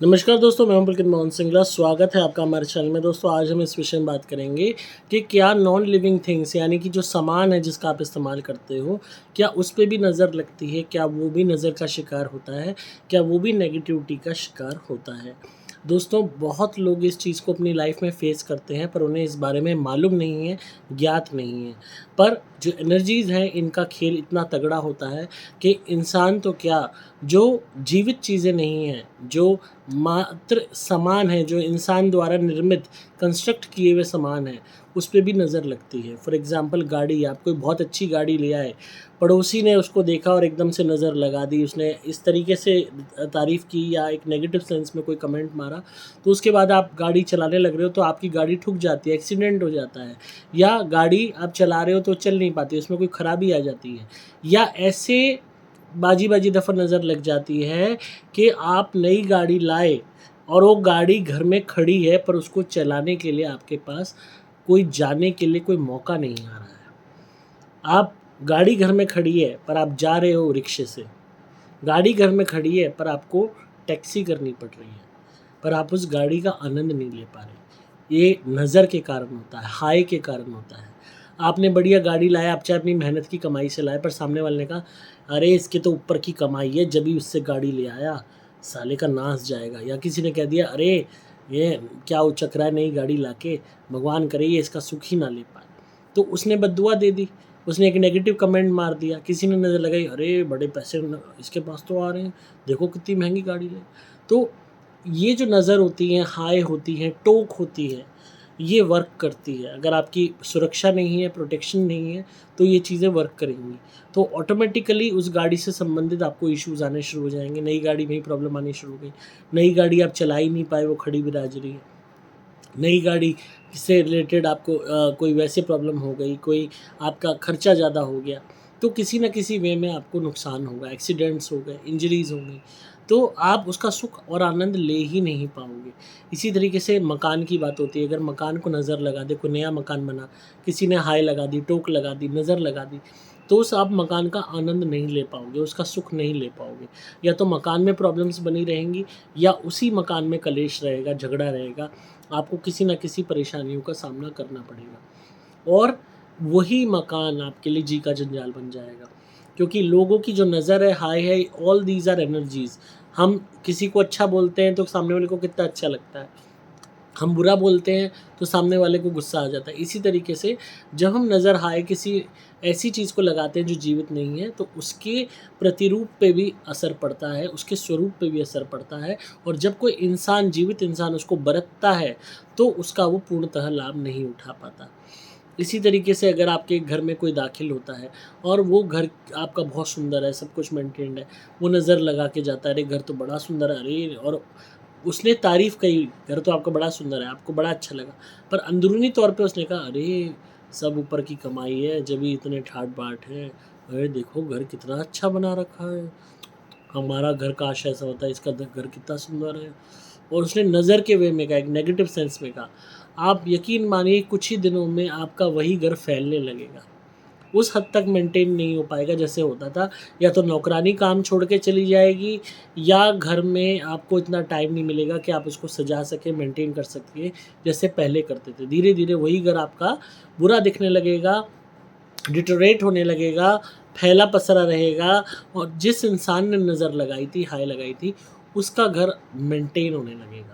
नमस्कार दोस्तों, मैं हूं पुलकित मोहन सिंगला। स्वागत है आपका हमारे चैनल में। दोस्तों, आज हम इस विषय में बात करेंगे कि क्या नॉन लिविंग थिंग्स यानी कि जो सामान है जिसका आप इस्तेमाल करते हो, क्या उस पे भी नज़र लगती है? क्या वो भी नज़र का शिकार होता है? क्या वो भी नेगेटिविटी का शिकार होता है? दोस्तों, बहुत लोग इस चीज़ को अपनी लाइफ में फेस करते हैं, पर उन्हें इस बारे में मालूम नहीं है, ज्ञात नहीं है। पर जो एनर्जीज़ हैं, इनका खेल इतना तगड़ा होता है कि इंसान तो क्या, जो जीवित चीज़ें नहीं हैं, जो मात्र सामान है, जो इंसान द्वारा निर्मित कंस्ट्रक्ट किए हुए सामान हैं, उस पे भी नज़र लगती है। फॉर एग्ज़ाम्पल, गाड़ी, आप कोई बहुत अच्छी गाड़ी ले आए, पड़ोसी ने उसको देखा और एकदम से नज़र लगा दी, उसने इस तरीके से तारीफ़ की या एक नेगेटिव सेंस में कोई कमेंट मारा, तो उसके बाद आप गाड़ी चलाने लग रहे हो तो आपकी गाड़ी ठुक जाती है, एक्सीडेंट हो जाता है, या गाड़ी आप चला रहे हो तो चल नहीं पाती, उसमें कोई खराबी आ जाती है, या ऐसे बाजी-बाजी दफ़ा नज़र लग जाती है कि आप नई गाड़ी लाए और वो गाड़ी घर में खड़ी है, पर उसको चलाने के लिए आपके पास कोई जाने के लिए कोई मौका नहीं आ रहा है। आप गाड़ी घर में खड़ी है, पर आप जा रहे हो रिक्शे से। गाड़ी घर में खड़ी है, पर आपको टैक्सी करनी पड़ रही है, पर आप उस गाड़ी का आनंद नहीं ले पा रहे। ये नज़र के कारण होता है, हाय के कारण होता है। आपने बढ़िया गाड़ी लाया, आप चाहे अपनी मेहनत की कमाई से लाए, पर सामने वाले ने कहा, "अरे! इसके तो ऊपर की कमाई है, जब ही उससे गाड़ी ले आया, साले का नाश जाएगा।" या किसी ने कह दिया, "अरे! ये क्या उचक रहा है नई गाड़ी लाके, भगवान करे ये इसका सुख ही ना ले पाए।" तो उसने बद्दुआ दे दी, उसने एक नेगेटिव कमेंट मार दिया, किसी ने नज़र लगाई, "अरे! बड़े पैसे न इसके पास तो आ रहे हैं, देखो कितनी महँगी गाड़ी है।" तो ये जो नज़र होती है, हाय होती है, टोक होती है, ये वर्क करती है। अगर आपकी सुरक्षा नहीं है, प्रोटेक्शन नहीं है, तो ये चीज़ें वर्क करेंगी। तो ऑटोमैटिकली उस गाड़ी से संबंधित आपको इश्यूज़ आने शुरू हो जाएँगे, नई गाड़ी में ही प्रॉब्लम आनी शुरू हो गई। नई गाड़ी आप चला ही नहीं पाए, वो खड़ी भी रह रही है। नई गाड़ी से रिलेटेड आपको कोई वैसे प्रॉब्लम हो गई, कोई आपका खर्चा ज़्यादा हो गया, तो किसी न किसी वे में आपको नुकसान होगा, एक्सीडेंट्स हो गए, इंजरीज़ हो गई, तो आप उसका सुख और आनंद ले ही नहीं पाओगे। इसी तरीके से मकान की बात होती है, अगर मकान को नज़र लगा दे, कोई नया मकान बना, किसी ने हाय लगा दी, टोक लगा दी, नज़र लगा दी, तो उस आप मकान का आनंद नहीं ले पाओगे, उसका सुख नहीं ले पाओगे। या तो मकान में प्रॉब्लम्स बनी रहेंगी, या उसी मकान में कलेश रहेगा, झगड़ा रहेगा, आपको किसी न किसी परेशानियों का सामना करना पड़ेगा, और वही मकान आपके लिए जी का जंजाल बन जाएगा। क्योंकि लोगों की जो नज़र है, हाय है, ऑल दीज़ आर एनर्जीज़। हम किसी को अच्छा बोलते हैं तो सामने वाले को कितना अच्छा लगता है, हम बुरा बोलते हैं तो सामने वाले को गुस्सा आ जाता है। इसी तरीके से जब हम नज़र हाय किसी ऐसी चीज़ को लगाते हैं जो जीवित नहीं है, तो उसके प्रतिरूप पे भी असर पड़ता है, उसके स्वरूप पे भी असर पड़ता है, और जब कोई इंसान, जीवित इंसान उसको बरतता है, तो उसका वो पूर्णतः लाभ नहीं उठा पाता। इसी तरीके से अगर आपके घर में कोई दाखिल होता है और वो घर आपका बहुत सुंदर है, सब कुछ मेंटेन्ड है, वो नज़र लगा के जाता है, अरे घर तो बड़ा सुंदर है, अरे, और उसने तारीफ़ कही, घर तो आपका बड़ा सुंदर है, आपको बड़ा अच्छा लगा, पर अंदरूनी तौर पे उसने कहा, अरे! सब ऊपर की कमाई है, जब ही इतने ठाट-बाट हैं, अरे देखो घर कितना अच्छा बना रखा है, हमारा घर काश ऐसा होता है, इसका घर कितना सुंदर है। और उसने नज़र के वे में कहा, एक नेगेटिव सेंस में कहा। आप यकीन मानिए कुछ ही दिनों में आपका वही घर फैलने लगेगा। उस हद तक मेंटेन नहीं हो पाएगा जैसे होता था, या तो नौकरानी काम छोड़ के चली जाएगी, या घर में आपको इतना टाइम नहीं मिलेगा कि आप उसको सजा सकें, मेंटेन कर सकें, जैसे पहले करते थे। धीरे-धीरे वही घर आपका बुरा दिखने लगेगा, डिटोरेट होने लगेगा, फैला-पसरा रहेगा, और जिस इंसान ने नज़र लगाई थी, हाय लगाई थी, उसका घर मेंटेन होने लगेगा।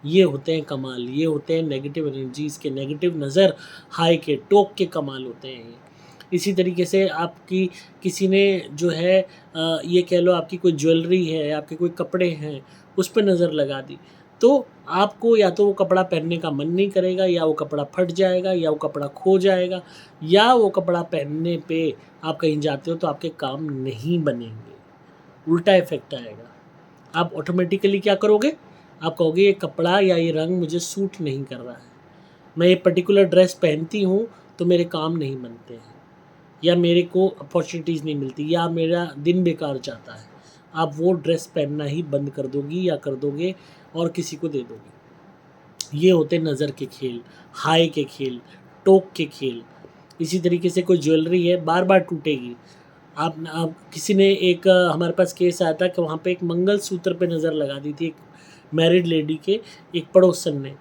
ये होते हैं कमाल, ये होते हैं नेगेटिव एनर्जीज़ के, नेगेटिव नज़र, हाय के, टोक के कमाल होते हैं ये। इसी तरीके से आपकी किसी ने जो है ये कह लो आपकी कोई ज्वेलरी है, आपके कोई कपड़े हैं, उस पे नज़र लगा दी, तो आपको या तो वो कपड़ा पहनने का मन नहीं करेगा, या वो कपड़ा फट जाएगा, या वो कपड़ा खो जाएगा, या वो कपड़ा पहनने पे आप कहीं जाते हो तो आपके काम नहीं बनेंगे, उल्टा इफ़ेक्ट आएगा। आप ऑटोमेटिकली क्या करोगे? आप कहोगे ये कपड़ा या ये रंग मुझे सूट नहीं कर रहा है। मैं ये पर्टिकुलर ड्रेस पहनती हूँ तो मेरे काम नहीं बनते हैं, या मेरे को अपॉर्चुनिटीज़ नहीं मिलती, या मेरा दिन बेकार जाता है। आप वो ड्रेस पहनना ही बंद कर दोगी या कर दोगे, और किसी को दे दोगे। ये होते नज़र के खेल, हाय के खेल, टोक के खेल। इसी तरीके से कोई ज्वेलरी है, बार-बार टूटेगी। आप किसी ने एक हमारे पास केस आया था कि वहाँ पे एक मंगलसूत्र पे नज़र लगा दी थी एक मैरिड लेडी के एक पड़ोसन ने,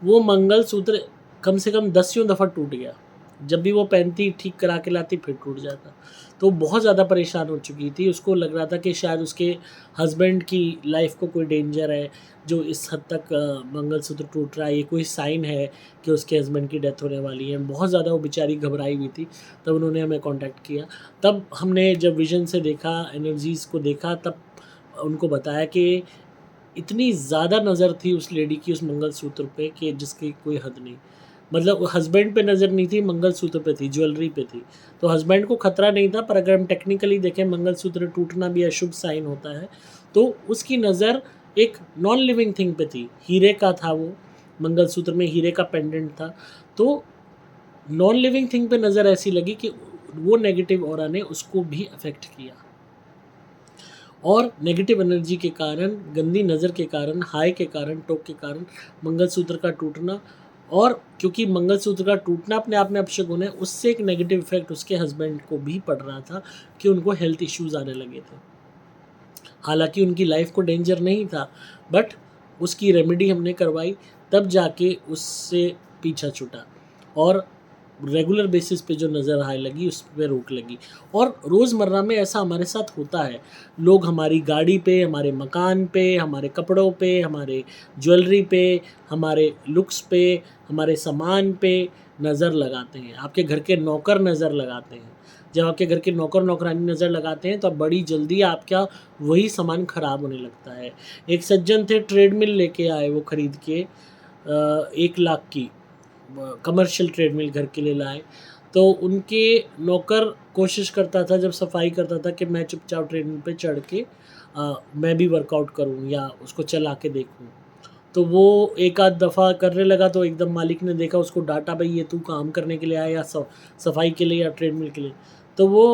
वो मंगलसूत्र कम से कम 10 दफ़ा टूट गया। जब भी वो पहनती, ठीक करा के लाती, फिर टूट जाता। तो बहुत ज़्यादा परेशान हो चुकी थी। उसको लग रहा था कि शायद उसके हस्बैंड की लाइफ को कोई डेंजर है, जो इस हद तक मंगलसूत्र टूट रहा है, ये कोई साइन है कि उसके हस्बैंड की डेथ होने वाली है। बहुत ज़्यादा वो बेचारी घबराई हुई थी। तब उन्होंने हमें कॉन्टैक्ट किया। तब हमने जब विज़न से देखा, एनर्जीज़ को देखा, तब उनको बताया कि इतनी ज़्यादा नज़र थी उस लेडी की उस मंगलसूत्र पे कि जिसकी कोई हद नहीं। मतलब हस्बैंड पे नज़र नहीं थी, मंगलसूत्र पे थी, ज्वेलरी पे थी। तो हस्बैंड को खतरा नहीं था, पर अगर हम टेक्निकली देखें, मंगलसूत्र टूटना भी अशुभ साइन होता है। तो उसकी नज़र एक नॉन लिविंग थिंग पे थी। हीरे का था वो, मंगलसूत्र में हीरे का पेंडेंट था। तो नॉन लिविंग थिंग पे नज़र ऐसी लगी कि वो नेगेटिव ऑरा ने उसको भी अफेक्ट किया। और नेगेटिव एनर्जी के कारण, गंदी नज़र के कारण, हाई के कारण, टोक के कारण मंगलसूत्र का टूटना, और क्योंकि मंगलसूत्र का टूटना अपने आप में अपशगुन है, उससे एक नेगेटिव इफेक्ट उसके हस्बैंड को भी पड़ रहा था कि उनको हेल्थ इश्यूज़ आने लगे थे। हालांकि उनकी लाइफ को डेंजर नहीं था, बट उसकी रेमेडी हमने करवाई, तब जाके उससे पीछा छूटा। और रेगुलर बेसिस पे जो नज़र आने लगी, उस पे रोक लगी। और रोज़मर्रा में ऐसा हमारे साथ होता है। लोग हमारी गाड़ी पे, हमारे मकान पे, हमारे कपड़ों पे, हमारे ज्वेलरी पे, हमारे लुक्स पे, हमारे सामान पे नज़र लगाते हैं। आपके घर के नौकर नज़र लगाते हैं। जब आपके घर के नौकर नौकरानी नज़र लगाते हैं, तो बड़ी जल्दी आपका वही सामान ख़राब होने लगता है। एक सज्जन थे, ट्रेडमिल लेके आए वो ख़रीद के 1 लाख की कमर्शियल ट्रेडमिल घर के लिए लाए। तो उनके नौकर कोशिश करता था, जब सफाई करता था, कि मैं चुपचाप ट्रेडमिल पे चढ़ के मैं भी वर्कआउट करूं या उसको चला के देखूं। तो वो एक आध दफ़ा करने लगा, तो एकदम मालिक ने देखा, उसको डांटा, भाई ये तू काम करने के लिए आया या सफाई के लिए या ट्रेडमिल के लिए। तो वो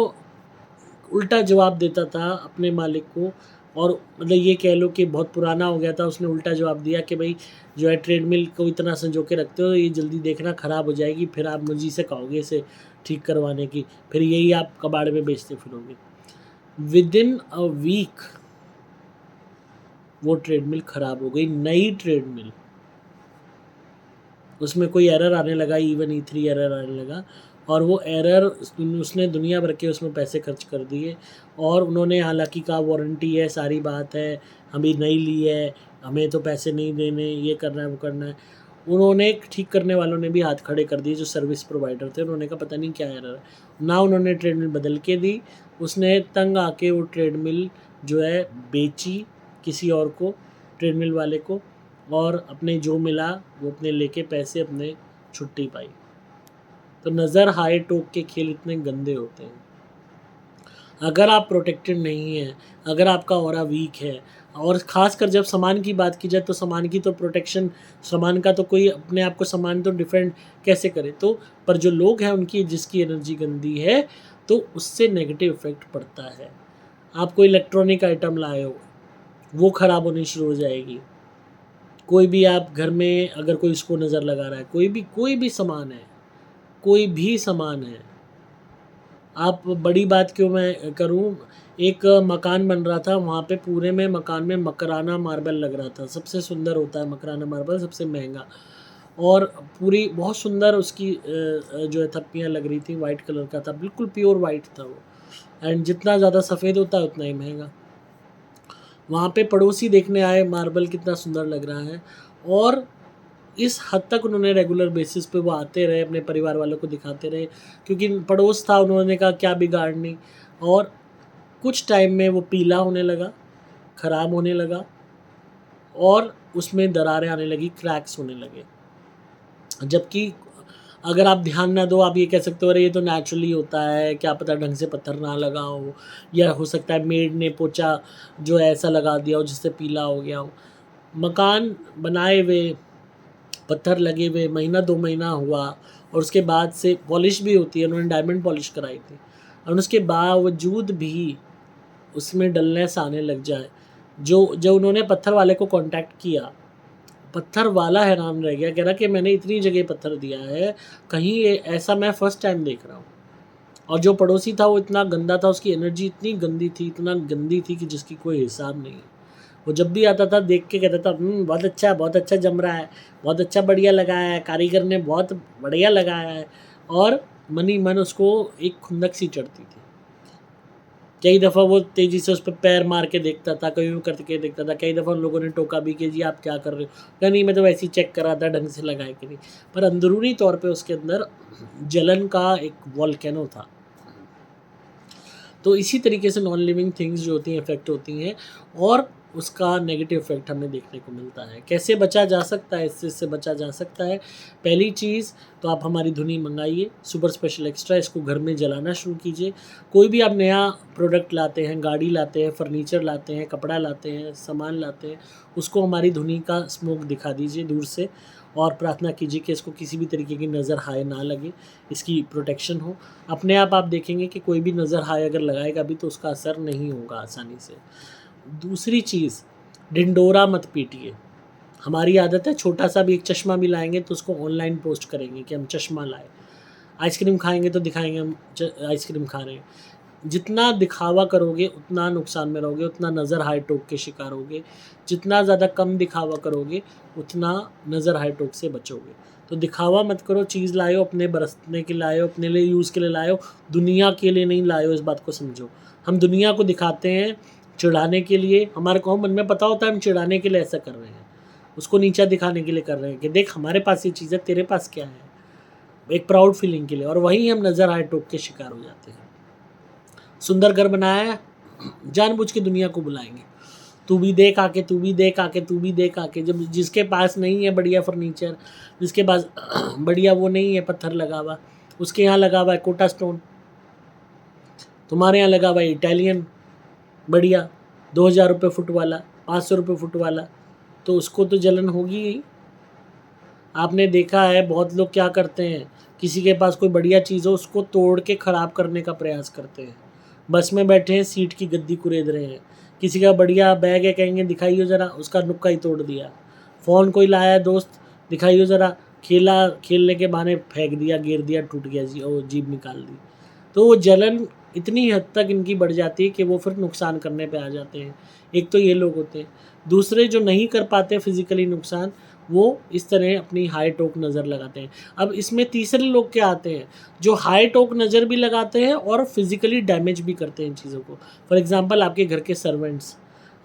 उल्टा जवाब देता था अपने मालिक को, और मतलब ये कह लो कि बहुत पुराना हो गया था। उसने उल्टा जवाब दिया कि भाई जो है, ट्रेडमिल को इतना संजो के रखते हो, ये जल्दी देखना ख़राब हो जाएगी, फिर आप मुझी से कहोगे इसे ठीक करवाने की, फिर यही आप कबाड़ में बेचते फिरोगे। विद इन अ वीक वो ट्रेडमिल ख़राब हो गई, नई ट्रेडमिल। उसमें कोई एरर आने लगा, इवन E3 एरर आने लगा, और वो एरर उसने दुनिया भर के उसमें पैसे खर्च कर दिए। और उन्होंने हालांकि कहा वारंटी है, सारी बात है, हमें नई ली है, हमें तो पैसे नहीं देने, ये करना है, वो करना है। उन्होंने, ठीक करने वालों ने भी हाथ खड़े कर दिए, जो सर्विस प्रोवाइडर थे। उन्होंने कहा पता नहीं क्या एरर है ना, उन्होंने ट्रेडमिल बदल के दी। उसने तंग आके वो ट्रेडमिल जो है बेची किसी और को, ट्रेडमिल वाले को, और अपने जो मिला वो अपने लेके पैसे अपने छुट्टी पाई। तो नज़र, हाई, टोक के खेल इतने गंदे होते हैं। अगर आप प्रोटेक्टेड नहीं हैं, अगर आपका ऑरा वीक है, और ख़ासकर जब सामान की बात की जाए, तो सामान की तो प्रोटेक्शन, सामान का तो कोई अपने आप को सामान तो डिफेंड कैसे करे। तो पर जो लोग हैं, उनकी जिसकी एनर्जी गंदी है, तो उससे नेगेटिव इफेक्ट पड़ता है। आप कोई इलेक्ट्रॉनिक आइटम लाए हो, वो ख़राब होनी शुरू हो जाएगी। कोई भी आप घर में अगर कोई उसको नज़र लगा रहा है, कोई भी सामान है, कोई भी सामान है, आप बड़ी बात क्यों मैं करूं, एक मकान बन रहा था, वहाँ पे पूरे में मकान में मकराना मार्बल लग रहा था। सबसे सुंदर होता है मकराना मार्बल, सबसे महंगा, और पूरी बहुत सुंदर उसकी जो है थप्पियाँ लग रही थी, वाइट कलर का था, बिल्कुल प्योर वाइट था वो। एंड जितना ज़्यादा सफ़ेद होता है उतना ही महंगा। वहाँ पे पड़ोसी देखने आए, मार्बल कितना सुंदर लग रहा है, और इस हद तक उन्होंने रेगुलर बेसिस पे वो आते रहे, अपने परिवार वालों को दिखाते रहे, क्योंकि पड़ोस था। उन्होंने कहा क्या बिगाड़नी, और कुछ टाइम में वो पीला होने लगा, ख़राब होने लगा, और उसमें दरारें आने लगी, क्रैक्स होने लगे। जबकि अगर आप ध्यान ना दो, आप ये कह सकते हो अरे ये तो नेचुरली होता है, क्या पता ढंग से पत्थर ना लगा हो, या हो सकता है मेड ने पोछा जो है ऐसा लगा दिया हो जिससे पीला हो गया हो। मकान बनाए हुए, पत्थर लगे हुए, महीना 2 महीना हुआ, और उसके बाद से पॉलिश भी होती है, उन्होंने डायमंड पॉलिश कराई थी, और उसके बावजूद भी उसमें डलनेस आने लग जाए। जो उन्होंने पत्थर वाले को कांटेक्ट किया, पत्थर वाला हैरान रह गया, कह रहा कि मैंने इतनी जगह पत्थर दिया है, कहीं ये ऐसा मैं फ़र्स्ट टाइम देख रहा हूँ। और जो पड़ोसी था वो इतना गंदा था, उसकी एनर्जी इतनी गंदी थी, इतना गंदी थी कि जिसकी कोई हिसाब नहीं। वो जब भी आता था देख के कहता था बहुत अच्छा जम रहा है, बहुत अच्छा बढ़िया लगाया है, कारीगर ने बहुत बढ़िया लगाया है। और मन ही मन उसको एक खुंदक सी चढ़ती थी। कई दफ़ा वो तेज़ी से उस पे पैर मार के देखता था, कभी यूँ करके देखता था। कई दफ़ा उन लोगों ने टोका भी कि जी आप क्या कर रहे हो? कहा नहीं मैं तो वैसे ही चेक कर रहा था ढंग से लगाए कि नहीं। पर अंदरूनी तौर पे उसके अंदर जलन का एक वोल्केनो था। तो इसी तरीके से नॉन लिविंग थिंग्स जो होती हैं इफ़ेक्ट होती हैं और उसका नेगेटिव इफ़ेक्ट हमें देखने को मिलता है। कैसे बचा जा सकता है? इससे बचा जा सकता है। पहली चीज़ तो आप हमारी धुनी मँगाइए, सुपर स्पेशल एक्स्ट्रा, इसको घर में जलाना शुरू कीजिए। कोई भी आप नया प्रोडक्ट लाते हैं, गाड़ी लाते हैं, फर्नीचर लाते हैं, कपड़ा लाते हैं, सामान लाते हैं, उसको हमारी धुनी का स्मोक दिखा दीजिए दूर से और प्रार्थना कीजिए कि इसको किसी भी तरीके की नज़र हाय ना लगे, इसकी प्रोटेक्शन हो। अपने आप देखेंगे कि कोई भी नज़र हाय अगर लगाएगा भी तो उसका असर नहीं होगा आसानी से। दूसरी चीज़, ढिंढोरा मत पीटिए। हमारी आदत है छोटा-सा भी एक चश्मा भी लाएँगे तो उसको ऑनलाइन पोस्ट करेंगे कि हम चश्मा लाए। आइसक्रीम खाएँगे तो दिखाएँगे हम आइसक्रीम खा रहे हैं। जितना दिखावा करोगे उतना नुकसान में रहोगे, उतना नज़र हाय टोक के शिकार होगे। जितना ज़्यादा कम दिखावा करोगे उतना नज़र हाय टोक से बचोगे। तो दिखावा मत करो, चीज़ लाए हो अपने बरतने के लिए लाए हो, अपने लिए यूज़ के लिए लाए हो, दुनिया के लिए नहीं लाए हो, इस बात को समझो। हम दुनिया को दिखाते हैं चिढ़ाने के लिए, हमारे को मन में पता होता है हम चिढ़ाने के लिए ऐसा कर रहे हैं। उसको नीचा दिखाने के लिए कर रहे हैं कि देख हमारे पास ये चीज़ है, तेरे पास क्या है? एक प्राउड फीलिंग के लिए, और वहीं हम नज़र हाय टोक के शिकार हो जाते हैं। सुंदर घर बनाया है, जानबूझ के दुनिया को बुलाएंगे, तू भी देख आके, तू भी देख आके, तू भी देख आके। जब जिसके पास नहीं है बढ़िया फर्नीचर, जिसके पास बढ़िया वो नहीं है पत्थर लगा हुआ, उसके यहाँ लगा हुआ है कोटा स्टोन, तुम्हारे यहाँ लगा हुआ है इटालियन बढ़िया 2000 रुपये फुट वाला, 500 रुपये फुट वाला, तो उसको तो जलन होगी ही। आपने देखा है बहुत लोग क्या करते हैं, किसी के पास कोई बढ़िया चीज़ हो उसको तोड़ के ख़राब करने का प्रयास करते हैं। बस में बैठे हैं, सीट की गद्दी कुरेद रहे हैं। किसी का बढ़िया बैग है, कहेंगे दिखाइए ज़रा, उसका नुक्का ही तोड़ दिया। फ़ोन कोई लाया है दोस्त, दिखाइए ज़रा, खेलने के बहाने फेंक दिया, गिर दिया, टूट गया, जीभ निकाल दी। तो वो जलन इतनी हद तक इनकी बढ़ जाती है कि वो फिर नुकसान करने पे आ जाते हैं। एक तो ये लोग होते हैं। दूसरे जो नहीं कर पाते फिज़िकली नुकसान, वो इस तरह अपनी हाई टोक नज़र लगाते हैं। अब इसमें तीसरे लोग क्या आते हैं, जो हाई टोक नज़र भी लगाते हैं और फिज़िकली डैमेज भी करते हैं इन चीज़ों को। फॉर एग्ज़ाम्पल आपके घर के सर्वेंट्स,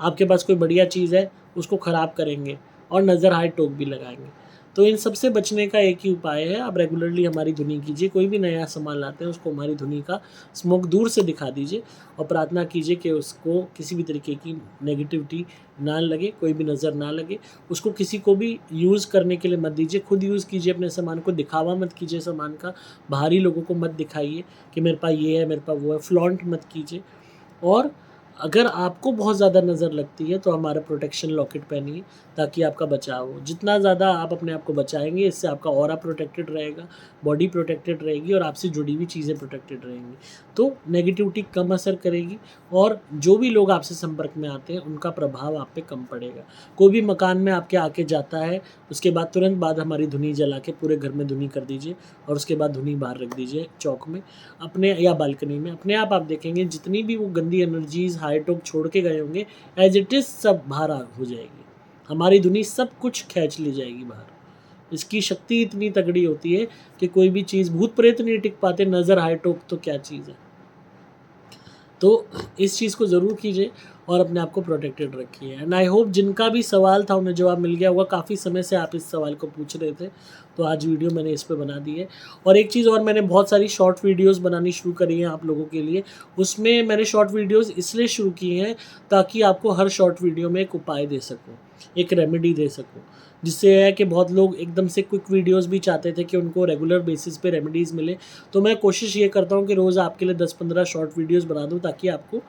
आपके पास कोई बढ़िया चीज़ है उसको ख़राब करेंगे और नज़र हाई टोक भी लगाएंगे। तो इन सब से बचने का एक ही उपाय है, आप रेगुलरली हमारी धुनी कीजिए। कोई भी नया सामान लाते हैं उसको हमारी धुनी का स्मोक दूर से दिखा दीजिए और प्रार्थना कीजिए कि उसको किसी भी तरीके की नेगेटिविटी ना लगे, कोई भी नज़र ना लगे। उसको किसी को भी यूज़ करने के लिए मत दीजिए, खुद यूज़ कीजिए अपने सामान को, दिखावा मत कीजिए सामान का, बाहरी लोगों को मत दिखाइए कि मेरे पास ये है, मेरे पास वो है, फ्लॉन्ट मत कीजिए। और अगर आपको बहुत ज़्यादा नज़र लगती है तो हमारा प्रोटेक्शन लॉकेट पहनिए ताकि आपका बचाव हो। जितना ज़्यादा आप अपने आप को बचाएंगे इससे आपका ऑरा प्रोटेक्टेड रहेगा, बॉडी प्रोटेक्टेड रहेगी और आपसे जुड़ी हुई चीज़ें प्रोटेक्टेड रहेंगी। तो नेगेटिविटी कम असर करेगी और जो भी लोग आपसे संपर्क में आते हैं उनका प्रभाव आप पे कम पड़ेगा। कोई भी मकान में आपके आके जाता है उसके बाद तुरंत बाद हमारी धुनी जला के पूरे घर में धुनी कर दीजिए और उसके बाद धुनी बाहर रख दीजिए चौक में अपने या बालकनी में। अपने आप देखेंगे जितनी भी वो गंदी एनर्जीज़ हाई टोक छोड़ के गए होंगे एज इट इज़ सब बाहर हो जाएगी। हमारी धुनी सब कुछ खींच ले जाएगी बाहर। इसकी शक्ति इतनी तगड़ी होती है कि कोई भी चीज़, भूत प्रेत नहीं टिक पाते, नज़र हाई टोक तो क्या चीज़ है। तो इस चीज़ को ज़रूर कीजिए और अपने आप को प्रोटेक्टेड रखिए। एंड आई होप जिनका भी सवाल था उन्हें जवाब मिल गया होगा। काफ़ी समय से आप इस सवाल को पूछ रहे थे तो आज वीडियो मैंने इस पे बना दी है। और एक चीज़ और, मैंने बहुत सारी शॉर्ट वीडियोस बनानी शुरू करी हैं आप लोगों के लिए। उसमें मैंने शॉर्ट वीडियोस इसलिए शुरू की हैं ताकि आपको हर शॉर्ट वीडियो में एक उपाय दे सकूँ, एक रेमेडी दे सकूँ। जिससे है कि बहुत लोग एकदम से क्विक वीडियोस भी चाहते थे कि उनको रेगुलर बेसिस पे रेमेडीज़ मिले। तो मैं कोशिश ये करता हूँ कि रोज़ आपके लिए 10-15 शॉर्ट वीडियोस बना दूँ ताकि आपको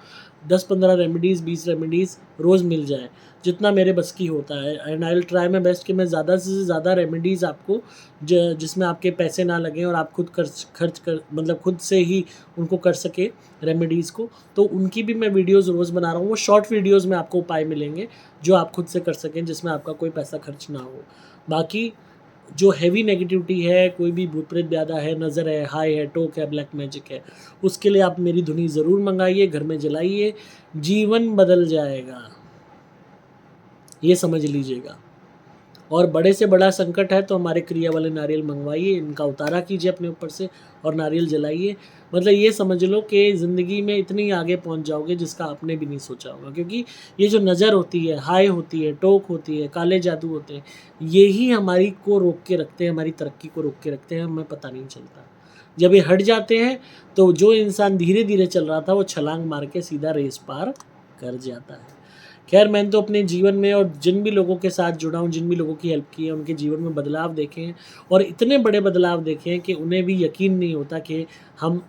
10-15 रेमेडीज़, 20 रेमेडीज़ रोज़ मिल जाए, जितना मेरे बस की होता है। And I will try my best कि मैं ज़्यादा से ज़्यादा रेमेडीज़ आपको जिसमें आपके पैसे ना लगें और आप खुद खर्च कर मतलब खुद से ही उनको कर सके रेमेडीज़ को, तो उनकी भी मैं वीडियोज़ रोज़ बना रहा हूँ। वो शॉर्ट वीडियोज़ में आपको उपाय मिलेंगे जो आप खुद से कर सकें, जिसमें आपका कोई पैसा खर्च ना हो। बाकी जो हैवी नेगेटिविटी है, कोई भी भूत प्रेत ब्यादा है, नज़र है, हाय है, टोक है, ब्लैक मैजिक है, उसके लिए आप मेरी धुनी ज़रूर मंगाइए, घर में जलाइए, जीवन बदल जाएगा। ये समझ लीजिएगा। और बड़े से बड़ा संकट है तो हमारे क्रिया वाले नारियल मंगवाइए, इनका उतारा कीजिए अपने ऊपर से और नारियल जलाइए। मतलब ये समझ लो कि ज़िंदगी में इतनी आगे पहुंच जाओगे जिसका आपने भी नहीं सोचा होगा, क्योंकि ये जो नज़र होती है, हाय होती है, टोक होती है, काले जादू होते हैं, यही हमारी को रोक के रखते हैं, हमारी तरक्की को रोक के रखते हैं, हमें पता नहीं चलता। जब ये हट जाते हैं तो जो इंसान धीरे धीरे चल रहा था वो छलांग मार के सीधा रेस पार कर जाता है। खैर, मैंने तो अपने जीवन में और जिन भी लोगों के साथ जुड़ा हूँ, जिन भी लोगों की हेल्प की है, उनके जीवन में बदलाव देखे हैं और इतने बड़े बदलाव देखे हैं कि उन्हें भी यकीन नहीं होता कि हम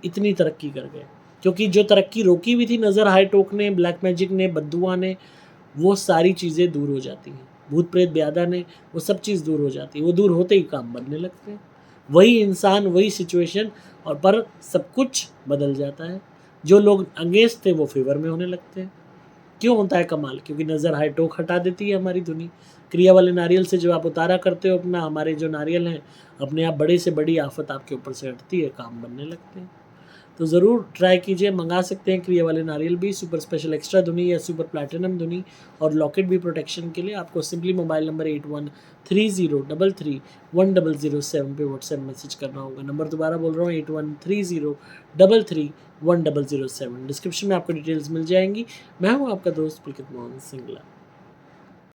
इतनी तरक्की कर गए। क्योंकि जो तरक्की रोकी हुई थी नज़र, हाय टोक ने, ब्लैक मैजिक ने, बद्दुआ ने, वो सारी चीज़ें दूर हो जाती हैं। भूत प्रेत ब्यादा ने, वो सब चीज़ दूर हो जाती है। वो दूर होते ही काम बनने लगते हैं। वही इंसान, वही सिचुएशन, और पर सब कुछ बदल जाता है। जो लोग अगेंस्ट थे वो फेवर में होने लगते हैं। क्यों होता है कमाल? क्योंकि नज़र हाय टोक हटा देती है हमारी धुनी। क्रिया वाले नारियल से जो आप उतारा करते हो अपना, हमारे जो नारियल हैं, अपने आप बड़े से बड़ी आफ़त आपके ऊपर से हटती है, काम बनने लगते हैं। तो ज़रूर ट्राई कीजिए, मंगा सकते हैं क्रिया वाले नारियल भी, सुपर स्पेशल एक्स्ट्रा धुनी या सुपर प्लैटिनम धुनी और लॉकेट भी प्रोटेक्शन के लिए। आपको सिंपली मोबाइल नंबर 8130331007 पे व्हाट्सएप मैसेज करना होगा। नंबर दोबारा बोल रहा हूँ, 8130331007। डिस्क्रिप्शन में आपको डिटेल्स मिल जाएंगी। मैं हूँ आपका दोस्त पुलकित मोहन सिंगला।